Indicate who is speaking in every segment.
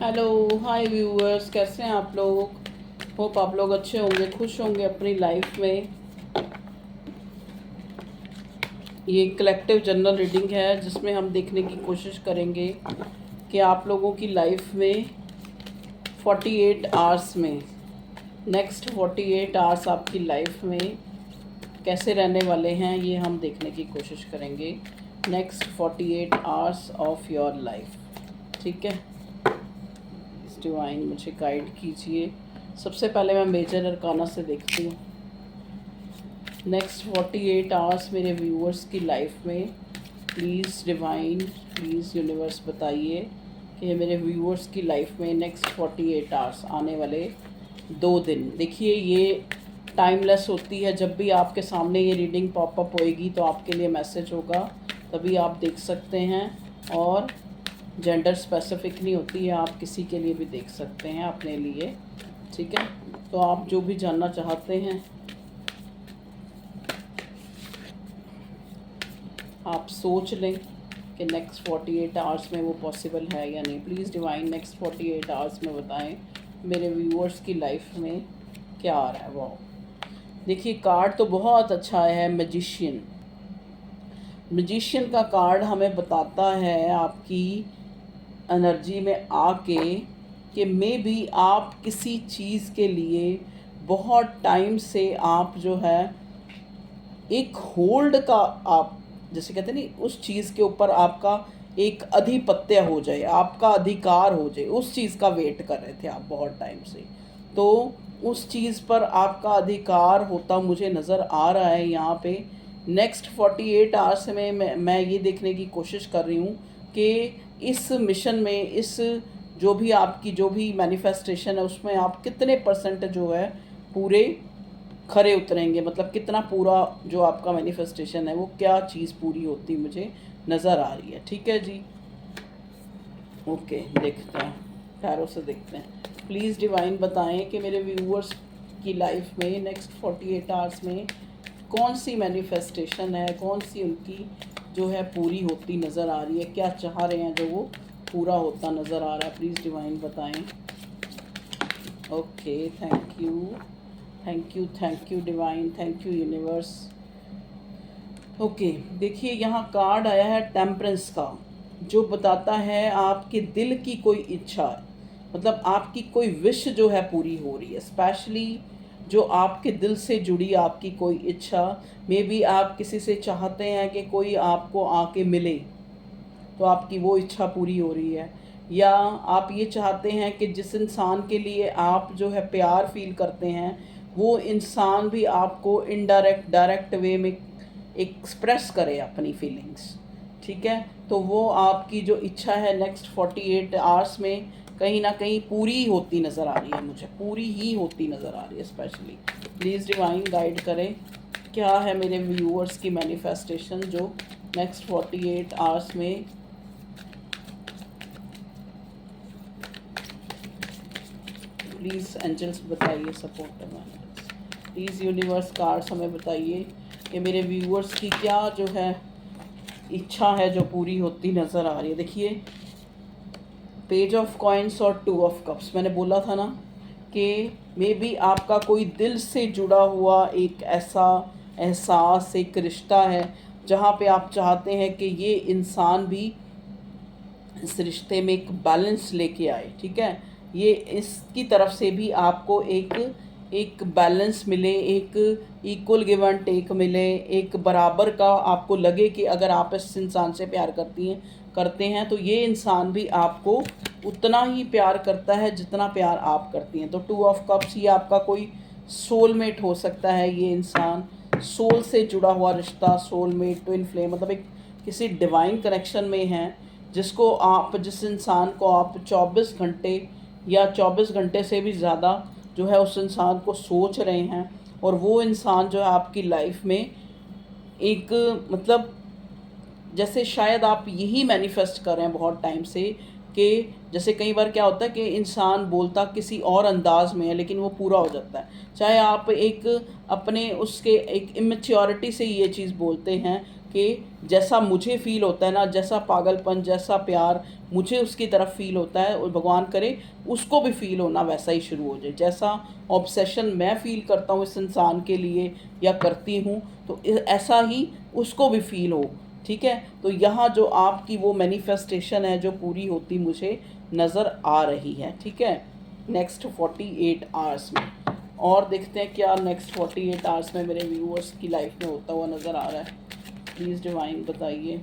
Speaker 1: Hello hi viewers, कैसे हैं आप लोग। होप आप लोग अच्छे होंगे, खुश होंगे अपनी लाइफ में। ये कलेक्टिव जनरल रीडिंग है जिसमें हम देखने की कोशिश करेंगे कि आप लोगों की लाइफ में 48 आवर्स में, नेक्स्ट 48 आवर्स आपकी लाइफ में कैसे रहने वाले हैं, ये हम देखने की कोशिश करेंगे। Next 48 hours of your life, ठीक है। डिवाइन मुझे गाइड कीजिए। सबसे पहले मैं मेजर अरकाना से देखती हूँ। नेक्स्ट 48 आवर्स मेरे व्यूअर्स की लाइफ में प्लीज़ डिवाइन, प्लीज़ यूनिवर्स बताइए कि मेरे व्यूअर्स की लाइफ में नेक्स्ट 48 आवर्स, आने वाले 2 दिन। देखिए ये टाइमलेस होती है, जब भी आपके सामने ये रीडिंग पॉपअप होएगी तो आपके लिए मैसेज होगा, तभी आप देख सकते हैं। और जेंडर स्पेसिफिक नहीं होती है, आप किसी के लिए भी देख सकते हैं अपने लिए, ठीक है। तो आप जो भी जानना चाहते हैं आप सोच लें कि नेक्स्ट 48 आवर्स में वो पॉसिबल है या नहीं। प्लीज़ डिवाइन नेक्स्ट 48 आवर्स में बताएं मेरे व्यूअर्स की लाइफ में क्या आ रहा है। वो देखिए कार्ड तो बहुत अच्छा है, मैजिशियन। मैजिशियन का कार्ड हमें बताता है आपकी एनर्जी में आके कि मे बी आप किसी चीज़ के लिए बहुत टाइम से आप जो है एक होल्ड का, आप जैसे कहते हैं नहीं, उस चीज़ के ऊपर आपका एक अधिपत्य हो जाए, आपका अधिकार हो जाए, उस चीज़ का वेट कर रहे थे आप बहुत टाइम से। तो उस चीज़ पर आपका अधिकार होता मुझे नज़र आ रहा है यहाँ पे। नेक्स्ट 48 आवर्स में मैं ये देखने की कोशिश कर रही हूँ कि इस मिशन में, इस जो भी आपकी जो भी मैनिफेस्टेशन है उसमें आप कितने परसेंट जो है पूरे खरे उतरेंगे। मतलब कितना पूरा जो आपका मैनिफेस्टेशन है वो क्या चीज़ पूरी होती मुझे नज़र आ रही है, ठीक है जी। ओके, देखते हैं, पैरों से देखते हैं। प्लीज़ डिवाइन बताएं कि मेरे व्यूअर्स की लाइफ में नेक्स्ट 48 आवर्स में कौन सी मैनिफेस्टेशन है, कौन सी उनकी जो है पूरी होती नज़र आ रही है, क्या चाह रहे हैं जो वो पूरा होता नज़र आ रहा है। प्लीज़ डिवाइन बताएं। Okay, thank you, thank you, thank you divine, thank you universe. Okay, देखिए यहाँ कार्ड आया है टेम्परेंस का, जो बताता है आपके दिल की कोई इच्छा, मतलब आपकी कोई विश जो है पूरी हो रही है। स्पेशली जो आपके दिल से जुड़ी आपकी कोई इच्छा, मे बी आप किसी से चाहते हैं कि कोई आपको आके मिले, तो आपकी वो इच्छा पूरी हो रही है। या आप ये चाहते हैं कि जिस इंसान के लिए आप जो है प्यार फील करते हैं, वो इंसान भी आपको इनडायरेक्ट डायरेक्ट वे में एक्सप्रेस करे अपनी फीलिंग्स, ठीक है। तो वो आपकी जो इच्छा है नेक्स्ट 48 आवर्स में कहीं ना कहीं पूरी होती नज़र आ रही है, मुझे पूरी ही होती नज़र आ रही है। स्पेशली प्लीज़ डिवाइन गाइड करें क्या है मेरे व्यूअर्स की मैनिफेस्टेशन जो नेक्स्ट 48 आवर्स में। प्लीज़ एंजल्स बताइए, सपोर्ट करवाना। प्लीज़ यूनिवर्स कार्ड्स हमें बताइए कि मेरे व्यूअर्स की क्या जो है इच्छा है जो पूरी होती नज़र आ रही है। देखिए पेज ऑफ कॉइन्स और 2 ऑफ कप्स, मैंने बोला था ना कि मे बी आपका कोई दिल से जुड़ा हुआ एक ऐसा एहसास, एक रिश्ता है जहाँ पे आप चाहते हैं कि ये इंसान भी इस रिश्ते में एक बैलेंस लेके आए, ठीक है। ये इसकी तरफ से भी आपको एक एक बैलेंस मिले, एक इक्वल गिव एंड टेक मिले, एक बराबर का आपको लगे कि अगर आप इस इंसान से प्यार करते हैं तो ये इंसान भी आपको उतना ही प्यार करता है जितना प्यार आप करती हैं। तो 2 ऑफ कप्स, ये आपका कोई सोलमेट हो सकता है। ये इंसान सोल से जुड़ा हुआ रिश्ता, सोलमेट, ट्विन फ्लेम, मतलब एक किसी डिवाइन कनेक्शन में है जिसको आप, जिस इंसान को आप 24 घंटे या 24 घंटे से भी ज़्यादा जो है उस इंसान को सोच रहे हैं। और वो इंसान जो है आपकी लाइफ में एक, मतलब जैसे शायद आप यही मैनिफेस्ट कर रहे हैं बहुत टाइम से कि जैसे कई बार क्या होता है कि इंसान बोलता किसी और अंदाज में है लेकिन वो पूरा हो जाता है। चाहे आप एक अपने उसके एक इमेच्योरिटी से ये चीज़ बोलते हैं कि जैसा मुझे फ़ील होता है ना, जैसा पागलपन, जैसा प्यार मुझे उसकी तरफ फ़ील होता है, और भगवान करे उसको भी फ़ील होना वैसा ही शुरू हो जाए। जैसा ऑब्सेशन मैं फ़ील करता हूँ इस इंसान के लिए या करती हूँ, तो ऐसा ही उसको भी फ़ील हो। ठीक है, तो यहाँ जो आपकी वो मैनिफेस्टेशन है जो पूरी होती मुझे नज़र आ रही है। ठीक है, नेक्स्ट 48 आवर्स में। और देखते हैं क्या नेक्स्ट 48 आवर्स में मेरे व्यूअर्स की लाइफ में होता हुआ नज़र आ रहा है। प्लीज़ डिवाइन बताइए।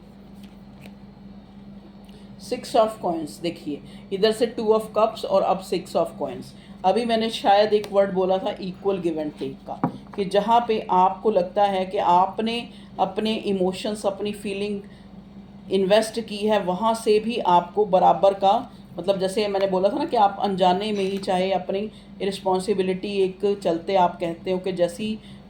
Speaker 1: 6 ऑफ कॉइन्स, देखिए इधर से 2 ऑफ कप्स और अब 6 ऑफ कॉइन्स। अभी मैंने शायद एक वर्ड बोला था इक्वल गिव एंड टेक का, कि जहाँ पे आपको लगता है कि आपने अपने इमोशंस, अपनी फीलिंग इन्वेस्ट की है, वहाँ से भी आपको बराबर का, मतलब जैसे मैंने बोला था ना कि आप अनजाने में ही चाहे अपनी रिस्पॉन्सिबिलिटी एक चलते आप कहते हो कि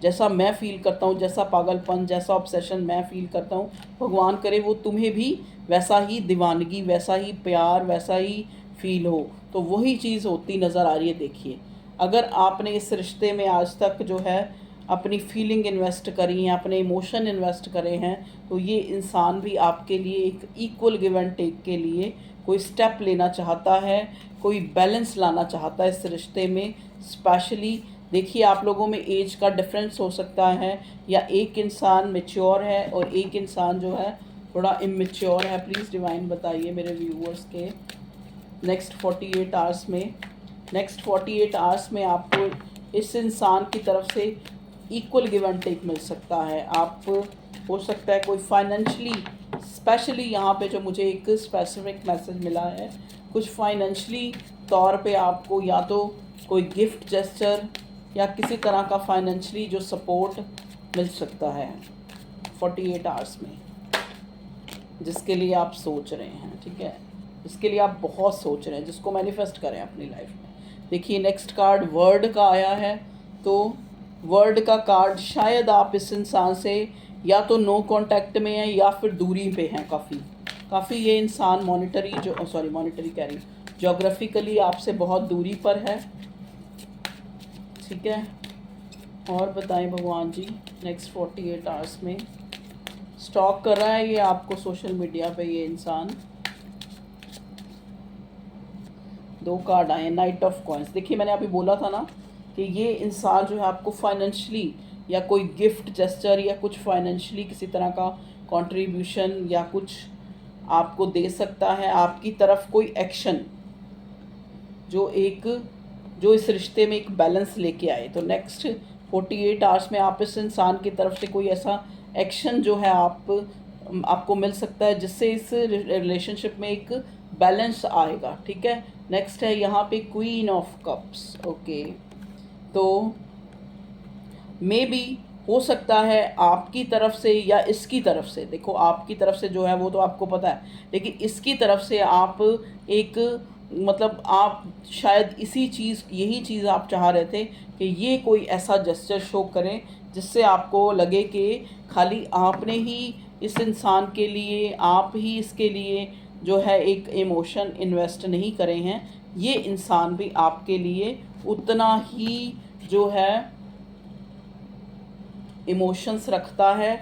Speaker 1: जैसा मैं फ़ील करता हूँ, जैसा पागलपन, जैसा ऑब्सेशन मैं फ़ील करता हूँ, भगवान करे वो तुम्हें भी वैसा ही दीवानगी, वैसा ही प्यार, वैसा ही फ़ील हो। तो वही चीज़ होती नज़र आ रही है। देखिए, अगर आपने इस रिश्ते में आज तक जो है अपनी फीलिंग इन्वेस्ट करी हैं, अपने इमोशन इन्वेस्ट करे हैं, तो ये इंसान भी आपके लिए एक इक्वल गिव एंड टेक के लिए कोई स्टेप लेना चाहता है, कोई बैलेंस लाना चाहता है इस रिश्ते में। स्पेशली देखिए, आप लोगों में एज का डिफरेंस हो सकता है, या एक इंसान मेच्योर है और एक इंसान जो है थोड़ा इमेच्योर है। प्लीज़ डिवाइन बताइए मेरे व्यूअर्स के नेक्स्ट 48 आवर्स में। नेक्स्ट 48 आवर्स में आपको इस इंसान की तरफ से इक्वल गिव एंड टेक मिल सकता है। आप हो सकता है कोई फाइनेंशली, स्पेशली यहाँ पे जो मुझे एक स्पेसिफिक मैसेज मिला है, कुछ फाइनेंशली तौर पे आपको या तो कोई गिफ्ट जेस्चर या किसी तरह का फाइनेंशली जो सपोर्ट मिल सकता है 48 आवर्स में, जिसके लिए आप सोच रहे हैं। ठीक है, जिसके लिए आप बहुत सोच रहे हैं, जिसको मैनिफेस्ट करें अपनी लाइफ में। देखिए, नेक्स्ट कार्ड वर्ड का आया है, तो वर्ड का कार्ड, शायद आप इस इंसान से या तो नो कांटेक्ट में हैं या फिर दूरी पे हैं काफ़ी ये इंसान मॉनिटरी कह रही, जोग्राफिकली आपसे बहुत दूरी पर है। ठीक है, और बताएं भगवान जी नेक्स्ट 48 आवर्स में स्टॉक कर रहा है ये आपको सोशल मीडिया पे ये इंसान। 2 कार्ड आए, नाइट ऑफ कॉइन्स। देखिए, मैंने अभी बोला था ना कि ये इंसान जो है आपको फाइनेंशली या कोई गिफ्ट जेस्चर या कुछ फाइनेंशली किसी तरह का कंट्रीब्यूशन या कुछ आपको दे सकता है, आपकी तरफ कोई एक्शन जो इस रिश्ते में एक बैलेंस लेके आए। तो नेक्स्ट 48 आवर्स में आप इस इंसान की तरफ से कोई ऐसा एक्शन जो है आपको मिल सकता है, जिससे इस रिलेशनशिप में एक बैलेंस आएगा। ठीक है, नेक्स्ट है यहाँ पे क्वीन ऑफ कप्स। ओके, तो मे बी हो सकता है आपकी तरफ से या इसकी तरफ से, देखो आपकी तरफ से जो है वो तो आपको पता है, लेकिन इसकी तरफ से आप एक, मतलब आप शायद यही चीज़ आप चाह रहे थे कि ये कोई ऐसा जेस्चर शो करें जिससे आपको लगे कि खाली आपने ही इस इंसान के लिए, आप ही इसके लिए जो है एक इमोशन इन्वेस्ट नहीं करे हैं, ये इंसान भी आपके लिए उतना ही जो है इमोशंस रखता है।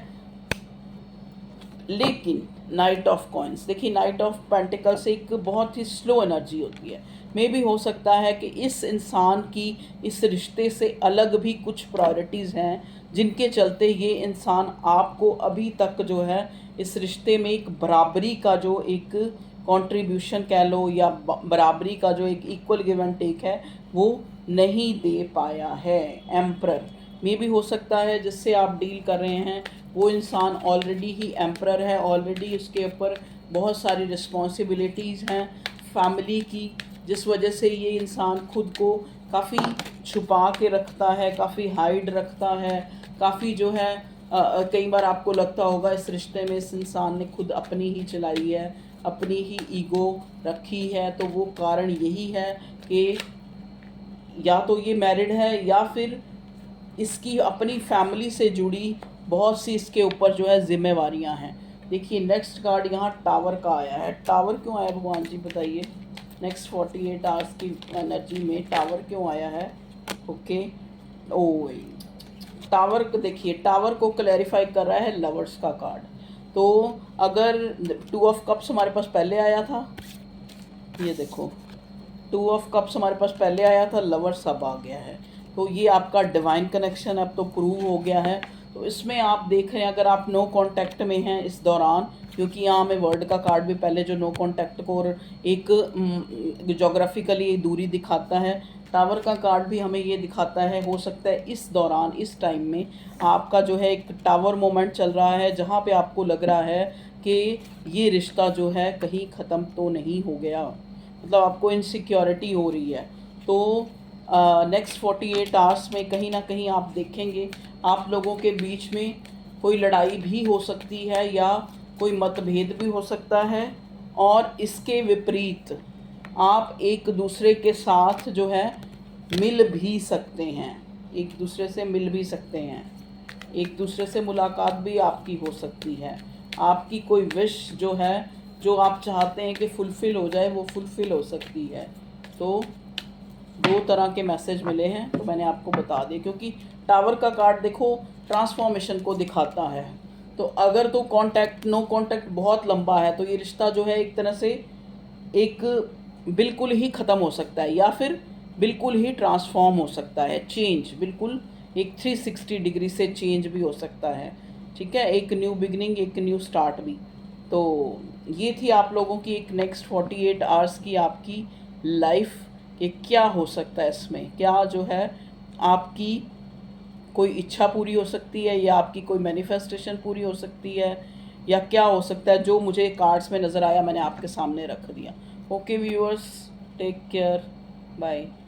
Speaker 1: लेकिन नाइट ऑफ कॉइन्स, देखिए नाइट ऑफ पेंटिकल्स एक बहुत ही स्लो एनर्जी होती है। मे भी हो सकता है कि इस इंसान की इस रिश्ते से अलग भी कुछ प्रायोरिटीज़ हैं, जिनके चलते ये इंसान आपको अभी तक जो है इस रिश्ते में एक बराबरी का जो एक कंट्रीब्यूशन कह लो, या बराबरी का जो एक इक्वल गिव एंड टेक है, वो नहीं दे पाया है। एम्परर में भी हो सकता है जिससे आप डील कर रहे हैं वो इंसान ऑलरेडी ही एम्परर है, ऑलरेडी उसके ऊपर बहुत सारी रिस्पॉन्सिबिलिटीज़ हैं फैमिली की, जिस वजह से ये इंसान खुद को काफ़ी छुपा के रखता है, काफ़ी हाइड रखता है, काफ़ी जो है कई बार आपको लगता होगा इस रिश्ते में इस इंसान ने खुद अपनी ही चलाई है, अपनी ही ईगो रखी है। तो वो कारण यही है कि या तो ये मैरिड है या फिर इसकी अपनी फैमिली से जुड़ी बहुत सी इसके ऊपर जो है जिम्मेवारियां हैं। देखिए, नेक्स्ट कार्ड यहाँ टावर का आया है। टावर क्यों आया भगवान जी बताइए, नेक्स्ट 48 आवर्स की एनर्जी में टावर क्यों आया है। ओके, ओ टावर को देखिए, टावर को क्लैरिफाई कर रहा है लवर्स का कार्ड। तो अगर 2 ऑफ कप्स हमारे पास पहले आया था, ये देखो 2 ऑफ कप्स हमारे पास पहले आया था, लवर्स अब आ गया है, तो ये आपका डिवाइन कनेक्शन अब तो प्रूव हो गया है। तो इसमें आप देख रहे हैं अगर आप नो कांटेक्ट में हैं इस दौरान, क्योंकि यहाँ हमें वर्ड का कार्ड भी पहले जो नो कांटेक्ट को और एक जोग्राफिकली दूरी दिखाता है, टावर का कार्ड भी हमें ये दिखाता है, हो सकता है इस दौरान इस टाइम में आपका जो है एक टावर मोमेंट चल रहा है जहाँ पे आपको लग रहा है कि ये रिश्ता जो है कहीं ख़त्म तो नहीं हो गया, मतलब आपको इनसिक्योरिटी हो रही है। तो नेक्स्ट 48 आवर्स में कहीं ना कहीं आप देखेंगे आप लोगों के बीच में कोई लड़ाई भी हो सकती है या कोई मतभेद भी हो सकता है, और इसके विपरीत आप एक दूसरे के साथ जो है मिल भी सकते हैं, एक दूसरे से मिल भी सकते हैं, एक दूसरे से मुलाकात भी आपकी हो सकती है, आपकी कोई विश जो है जो आप चाहते हैं कि फुलफ़िल हो जाए वो फुलफ़िल हो सकती है। तो 2 तरह के मैसेज मिले हैं, तो मैंने आपको बता दिया, क्योंकि टावर का कार्ड देखो ट्रांसफॉर्मेशन को दिखाता है। तो अगर तो कांटेक्ट नो कांटेक्ट बहुत लंबा है तो ये रिश्ता जो है एक तरह से एक बिल्कुल ही ख़त्म हो सकता है या फिर बिल्कुल ही ट्रांसफॉर्म हो सकता है, चेंज बिल्कुल एक 360 डिग्री से चेंज भी हो सकता है, ठीक है, एक न्यू बिगनिंग एक न्यू स्टार्ट भी। तो ये थी आप लोगों की एक नेक्स्ट 48 आवर्स की आपकी लाइफ कि क्या हो सकता है इसमें, क्या जो है आपकी कोई इच्छा पूरी हो सकती है या आपकी कोई मैनिफेस्टेशन पूरी हो सकती है, या क्या हो सकता है जो मुझे कार्ड्स में नज़र आया मैंने आपके सामने रख दिया। Okay viewers, take care, bye.